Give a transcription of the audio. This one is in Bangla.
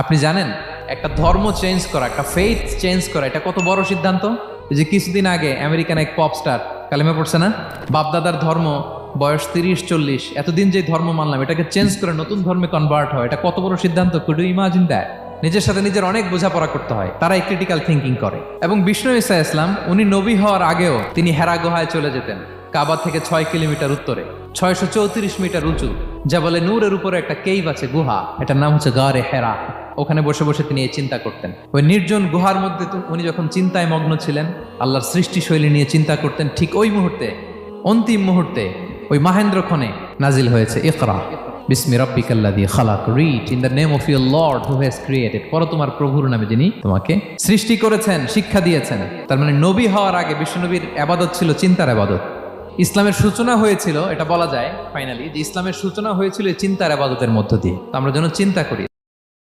আপনি জানেন একটা ধর্ম চেঞ্জ করা, একটা ফেইথ চেঞ্জ করা, এটা কত বড় সিদ্ধান্ত। এই যে কিছুদিন আগে আমেরিকান এক পপ স্টার কালেমা পড়ছে না, বাপদাদার ধর্ম, বয়স 30-40, এতদিন যে ধর্ম মানলাম এটাকে চেঞ্জ করে নতুন ধর্মে কনভার্ট হয়, এটা কত বড় সিদ্ধান্ত। Could you imagine that? নিজের সাথে নিজের অনেক বোঝাপড়া করতে হয়, তারাই ক্রিটিক্যাল থিঙ্কিং করে। এবং বিষ্ণু ঈসা ইসলাম উনি নবী হওয়ার আগেও তিনি হেরা গুহায় চলে যেতেন, কাবা থেকে 6 কিলোমিটার উত্তরে, 634 মিটার উঁচু, যা বলে নূরের উপরে একটা কেইভ আছে, গুহা, এটার নাম হচ্ছে গারে হেরা। ওখানে বসে বসে তিনি এই চিন্তা করতেন। ওই নির্জন গুহার মধ্যে উনি যখন চিন্তায় মগ্ন ছিলেন, আল্লাহর সৃষ্টি শৈলী নিয়ে চিন্তা করতেন, ঠিক ওই মুহূর্তে, অন্তিম মুহূর্তে ওই মাহেন্দ্রক্ষণে নাজিল হয়েছে ইকরা বিসমি রাব্বিকাল্লাযী খালাক, read in the name of your lord who has created, পড়ো তোমার প্রভুর নামে যিনি তোমাকে সৃষ্টি করেছেন, শিক্ষা দিয়েছেন। তার মানে নবী হওয়ার আগে বিশ্বনবীর ইবাদত ছিল চিন্তার ইবাদত। ইসলামের সূচনা হয়েছিল, এটা বলা যায় ফাইনালি যে ইসলামের সূচনা হয়েছিল এই চিন্তার ইবাদতের মধ্য দিয়ে। তো আমরা যেন চিন্তা করি।